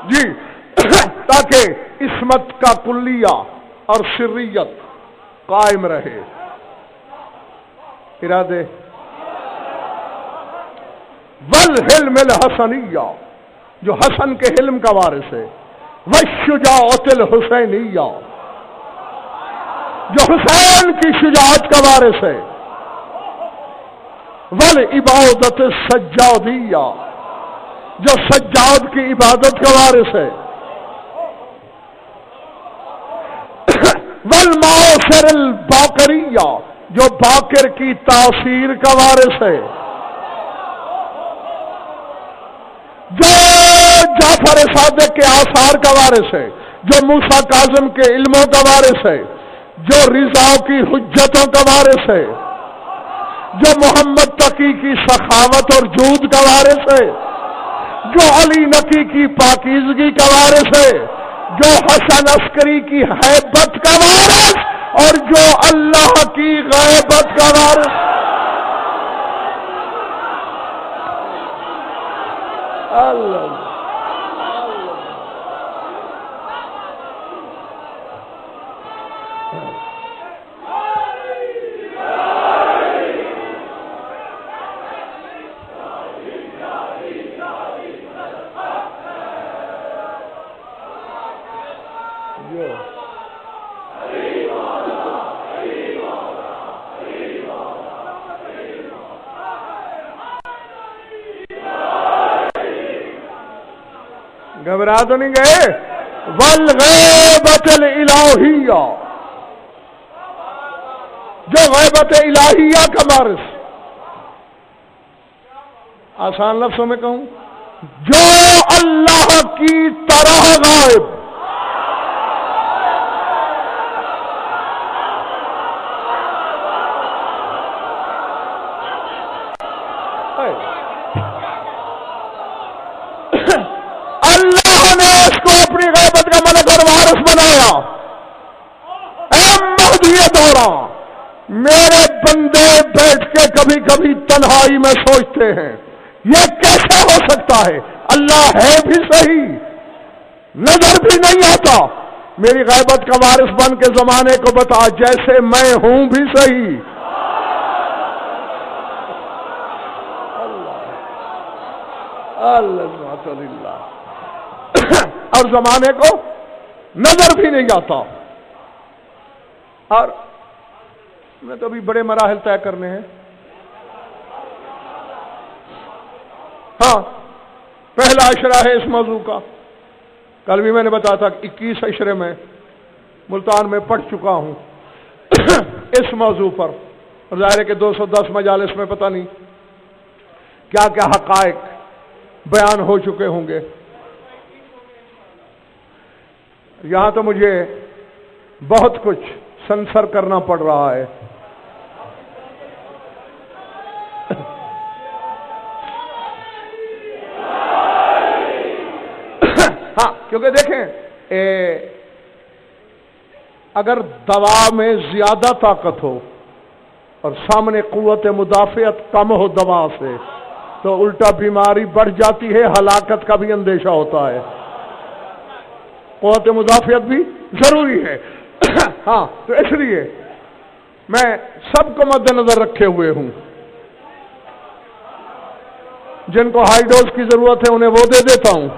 جی تاکہ عصمت کا کلیہ اور سریت قائم رہے. ارادے والحلم الحسنیہ جو حسن کے حلم کا وارث ہے، والشجاعت الحسینیہ جو حسین کی شجاعت کا وارث ہے، والعبادت السجادیہ جو سجاد کی عبادت کا وارث ہے، والمعاصر الباقریہ جو باقر کی تاثیر کا وارث ہے، جو جعفر صادق کے آثار کا وارث ہے، جو موسیٰ کاظم کے علموں کا وارث ہے، جو رضا کی حجتوں کا وارث ہے، جو محمد تقی کی سخاوت اور جود کا وارث ہے، جو علی نقی کی پاکیزگی کا وارث ہے، جو حسن عسکری کی ہیبت کا وارث اور جو اللہ کی غیبت کا وارث. اللہ گھبرا تو نہیں گئے. والغیبت الالہیہ جو غیبت الہیہ کا وارث، آسان لفظوں میں کہوں جو اللہ کی طرح غائب، اللہ نے اس کو اپنی غیبت کا ملک اور وارث بنایا. اے مہدی دورہ، میرے بندے بیٹھ کے کبھی کبھی تنہائی میں سوچتے ہیں یہ کیسے ہو سکتا ہے، اللہ ہے بھی صحیح، نظر بھی نہیں آتا، میری غیبت کا وارث بن کے زمانے کو بتا جیسے میں ہوں بھی صحیح. اللہ اور زمانے کو نظر بھی نہیں آتا. اور میں تو ابھی بڑے مراحل طے کرنے ہیں. ہاں پہلا اشرہ ہے اس موضوع کا، کل بھی میں نے بتایا تھا 21 اشرے میں ملتان میں پڑھ چکا ہوں اس موضوع پر، اور ظاہر ہے کہ 210 مجالس میں پتہ نہیں کیا کیا حقائق بیان ہو چکے ہوں گے. یہاں تو مجھے بہت کچھ سنسر کرنا پڑ رہا ہے. ہاں کیونکہ دیکھیں اگر دوا میں زیادہ طاقت ہو اور سامنے قوت مدافعت کم ہو دوا سے تو الٹا بیماری بڑھ جاتی ہے، ہلاکت کا بھی اندیشہ ہوتا ہے. قوت مدافعت بھی ضروری ہے. ہاں تو اس لیے میں سب کو مد نظر رکھے ہوئے ہوں، جن کو ہائی ڈوز کی ضرورت ہے انہیں وہ دے دیتا ہوں.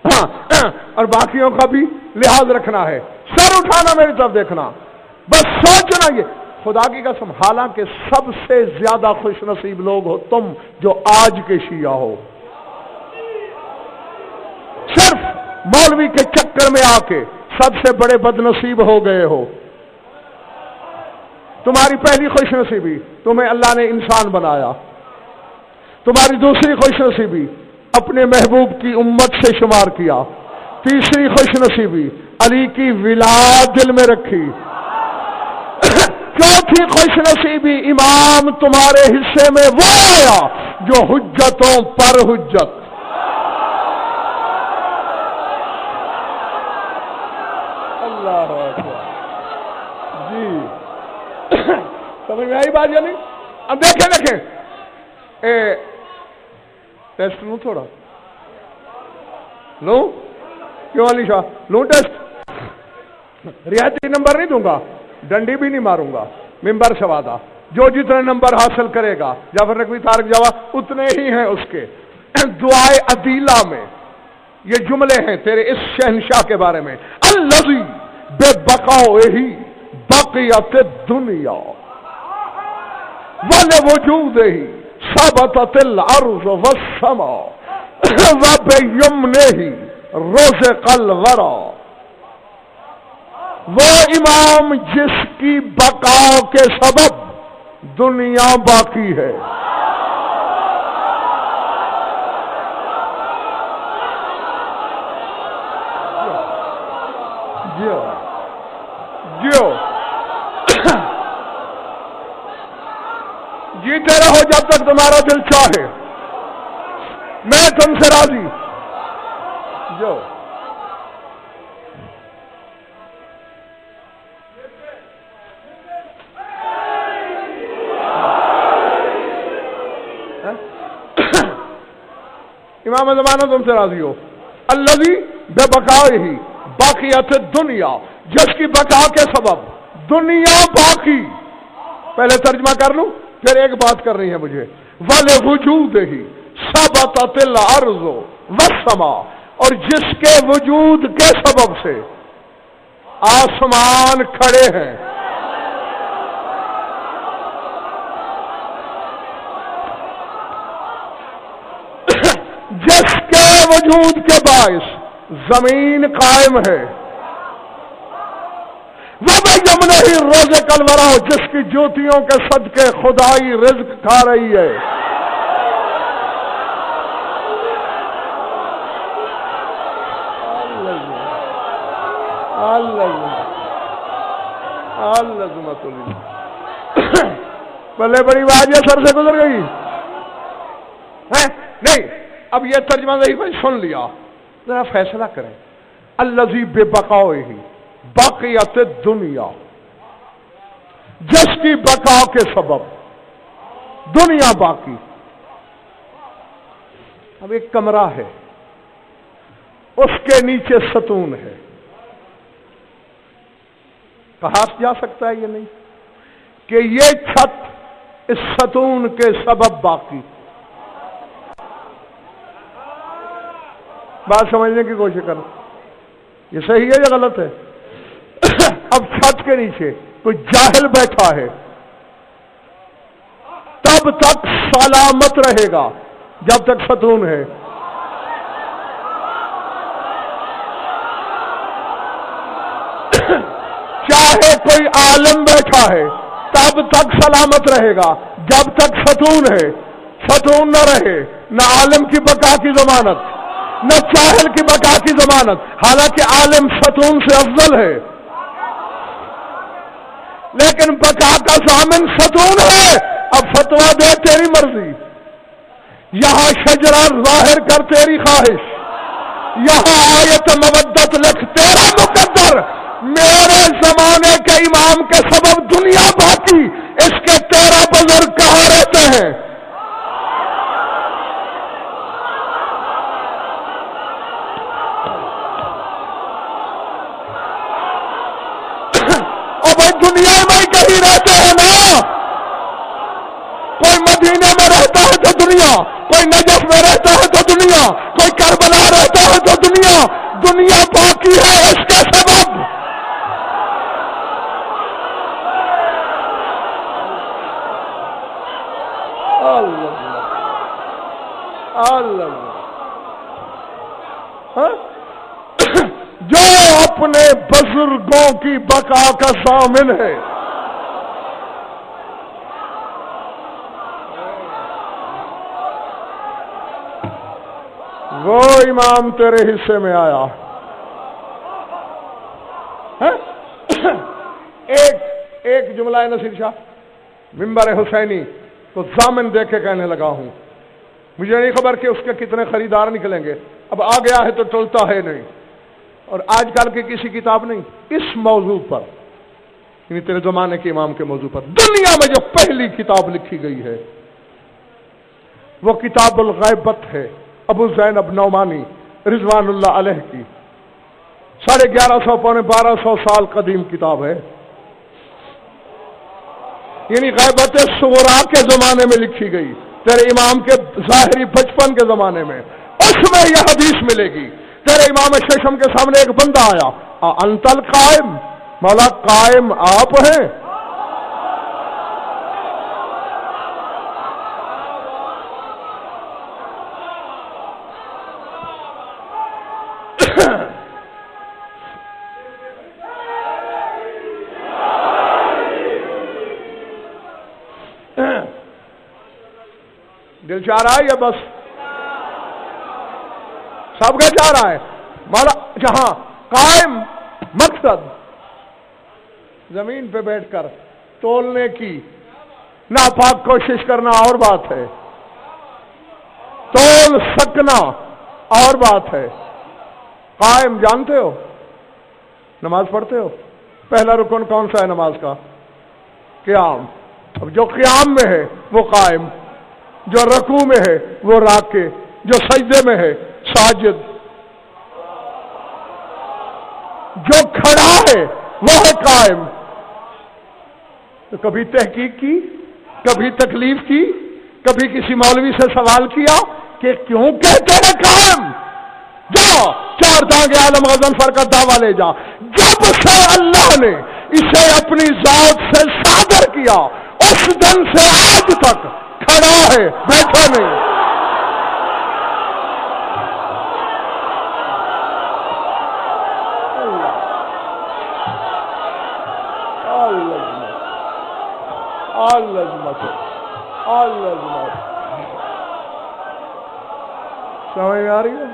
ہاں اور باقیوں کا بھی لحاظ رکھنا ہے، سر اٹھانا میری طرف دیکھنا، بس سوچنا یہ خدا کی قسم. حالانکہ سب سے زیادہ خوش نصیب لوگ ہو تم جو آج کے شیعہ ہو، صرف مولوی کے چکر میں آ کے سب سے بڑے بد نصیب ہو گئے ہو. تمہاری پہلی خوش نصیبی تمہیں اللہ نے انسان بنایا، تمہاری دوسری خوش نصیبی اپنے محبوب کی امت سے شمار کیا، تیسری خوش نصیبی علی کی ولایت دل میں رکھی، چوتھی خوش نصیبی امام تمہارے حصے میں وہ آیا جو حجتوں پر حجت. اللہ اکبر. جی سمجھ میں آئی بات یا نہیں؟ اب دیکھیں ٹیسٹ لوں تھوڑا. لوں کیوں علی شاہ؟ لوں ٹیسٹ؟ رعایتی نمبر نہیں دوں گا، ڈنڈی بھی نہیں ماروں گا، ممبر سے وعدہ، جو جتنے نمبر حاصل کرے گا جعفر نقوی طارق جواد اتنے ہی ہیں اس کے۔ دعائے عدیلہ میں یہ جملے ہیں تیرے اس شہنشاہ کے بارے میں، الذی بے بقائہ بقیت الدنیا ولوجودہ ثبتت الارض والسماء وبیمنہ رزق الورا۔ وہ امام جس کی بقا کے سبب دنیا باقی ہے، جیو جیو جیتے رہو جب تک تمہارا دل چاہے، میں تم سے راضی۔ جو امام زمانہ تم سے راضی ہو، الذی بے بقائہ باقیت الدنیا، جس کی بقا کے سبب دنیا باقی۔ پہلے ترجمہ کر لوں، پھر ایک بات کرنی ہے مجھے، وَلِوُجُودِهِ ثَبَتَتِ الْأَرْضُ وَالسَّمَاءُ، اور جس کے وجود کے سبب سے آسمان کھڑے ہیں۔ جس کے وجود کے باعث زمین قائم ہے، وَبِيَمْنِهِ رُزِقَ الْوَرَا، جس کی جوتیوں کے صدقے خدائی رزق کھا رہی ہے۔ بلے بڑی واجہ سر سے گزر گئی ہے نہیں؟ اب یہ ترجمہ نہیں بھائی سن لیا، ذرا فیصلہ کریں۔ الذی بے بقائہ باقیت الدنیا، جس کی بقا کے سبب دنیا باقی۔ اب ایک کمرہ ہے، اس کے نیچے ستون ہے، کہا جا سکتا ہے یہ نہیں کہ یہ چھت اس ستون کے سبب باقی؟ بات سمجھنے کی کوشش کرو، یہ صحیح ہے یا غلط ہے؟ اب چھت کے نیچے کوئی جاہل بیٹھا ہے، تب تک سلامت رہے گا جب تک ستون ہے۔ چاہے کوئی عالم بیٹھا ہے تب تک سلامت رہے گا جب تک ستون ہے۔ ستون نہ رہے، نہ عالم کی بقا کی ضمانت، نہ جاہل کی بقا کی ضمانت، حالانکہ عالم ستون سے افضل ہے، لیکن بقا کا ضامن ستون ہے۔ اب فتویٰ دے تیری مرضی، یہاں شجرہ ظاہر کر تیری خواہش، یہاں آیت مودت لکھ تیرا مقدر، میرے زمانے کے امام کے سبب دنیا باقی، اس کے تیرا بزرگ کہاں رہتے ہیں؟ اور وہ دنیا میں کہیں رہتے ہیں نا، کوئی مدینے میں رہتا ہے تو دنیا، کوئی نجف میں رہتا ہے تو دنیا، کوئی کربلا رہتا ہے تو دنیا، دنیا باقی ہے اس کے سبب۔ جو اپنے بزرگوں کی بقا کا ضامن ہے، وہ امام تیرے حصے میں آیا۔ ایک جملہ ہے نصیر شاہ، ممبر حسینی کو ضامن دے کے کہنے لگا ہوں، مجھے نہیں خبر کہ اس کے کتنے خریدار نکلیں گے، اب آ گیا ہے تو ٹلتا ہے نہیں، اور آج کل کی کسی کتاب نہیں اس موضوع پر، یعنی تیرے زمانے کے امام کے موضوع پر دنیا میں جو پہلی کتاب لکھی گئی ہے وہ کتاب الغیبت ہے، ابو زینب نعمانی رضوان اللہ علیہ کی 1150 پونے 1200 سال قدیم کتاب ہے، یعنی غیبت صغرا کے زمانے میں لکھی گئی، تیرے امام کے ظاہری بچپن کے زمانے میں، اس میں یہ حدیث ملے گی۔ تیرے امام ششم کے سامنے ایک بندہ آیا، انت القائم، مولا قائم آپ ہیں؟ دل چاہ رہا ہے یا بس سب کا چاہ رہا ہے؟ مولا جہاں قائم مقصد زمین پہ بیٹھ کر تولنے کی ناپاک کوشش کرنا اور بات ہے، تول سکنا اور بات ہے۔ قائم جانتے ہو؟ نماز پڑھتے ہو؟ پہلا رکن کون سا ہے نماز کا؟ قیام۔ اب جو قیام میں ہے وہ قائم، جو رکوع میں ہے وہ راکع، جو سجدے میں ہے ساجد، جو کھڑا ہے وہ ہے قائم۔ تو کبھی تحقیق کی، کبھی تکلیف کی، کبھی کسی مولوی سے سوال کیا کہ کیوں کہتے ہیں قائم؟ جا چار دانگ عالم غضنفر کا دعویٰ لے جا، جب سے اللہ نے اسے اپنی ذات سے صادر کیا اس دن سے آج تک کھڑا ہے، بیٹھا نہیں۔ سمجھ میں آ رہی ہے؟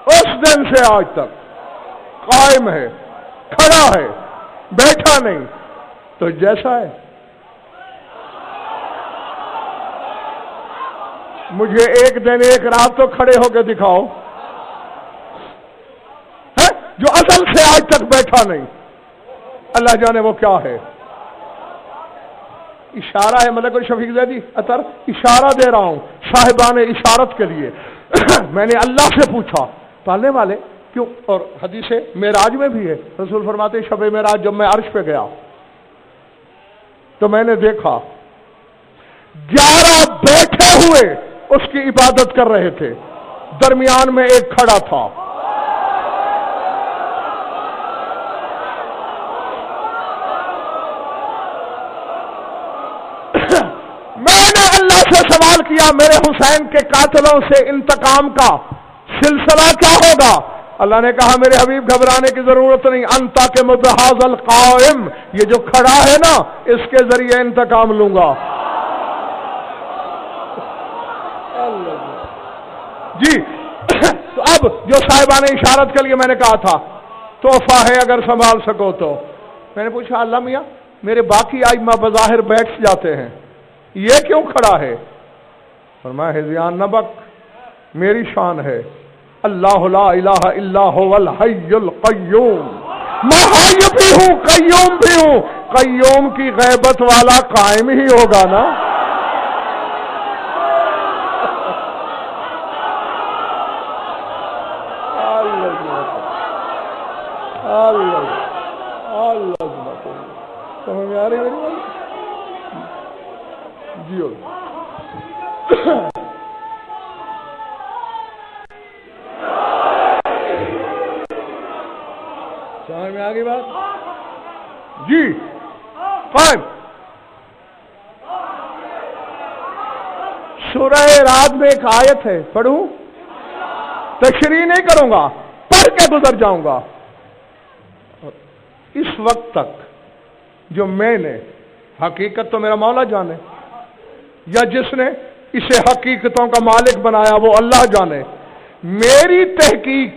اس دن سے آج تک قائم ہے، کھڑا ہے، بیٹھا نہیں۔ تو جیسا ہے مجھے ایک دن ایک رات تو کھڑے ہو کے دکھاؤ ہے جو ازل سے آج تک بیٹھا نہیں۔ اللہ جانے وہ کیا ہے۔ اشارہ ہے، ملک الشفیق زیدی اطر اشارہ دے رہا ہوں صاحبان اشارت کے لیے۔ میں نے اللہ سے پوچھا پالنے والے کیوں، اور حدیث معراج میں بھی ہے، رسول فرماتے شب معراج جب میں عرش پہ گیا تو میں نے دیکھا 11 بیٹھے ہوئے اس کی عبادت کر رہے تھے، درمیان میں ایک کھڑا تھا۔ میں نے اللہ سے سوال کیا میرے حسین کے قاتلوں سے انتقام کا سلسلہ کیا ہوگا؟ اللہ نے کہا میرے حبیب گھبرانے کی ضرورت نہیں، انتا کے مبحاظ القائم، یہ جو کھڑا ہے نا اس کے ذریعے انتقام لوں گا۔ جی تو اب جو صاحبان اشارت کے لیے میں نے کہا تھا تحفہ ہے اگر سنبھال سکو تو، میں نے پوچھا اللہ میاں میرے باقی ائمہ بظاہر بیٹھ جاتے ہیں، یہ کیوں کھڑا ہے؟ فرمایا ہذیان نبک، میری شان ہے اللہ لا الہ الا هو الحی القیوم، میں حی بھی ہوں قیوم بھی ہوں، قیوم کی غیبت والا قائم ہی ہوگا نا۔ سمجھ میں آ رہی ہے جی؟ سمجھ میں آ گئی بات جی؟ قائم سورہ رات میں ایک آیت ہے، پڑھوں؟ تشریح نہیں کروں گا، پڑھ کے گزر جاؤں گا۔ اس وقت تک جو میں نے حقیقت تو میرا مولا جانے، یا جس نے اسے حقیقتوں کا مالک بنایا وہ اللہ جانے، میری تحقیق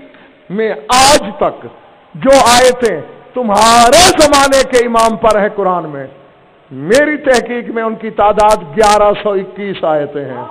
میں آج تک جو آیتیں تمہارے زمانے کے امام پر ہیں قرآن میں، میری تحقیق میں ان کی تعداد 1121 آیتیں ہیں۔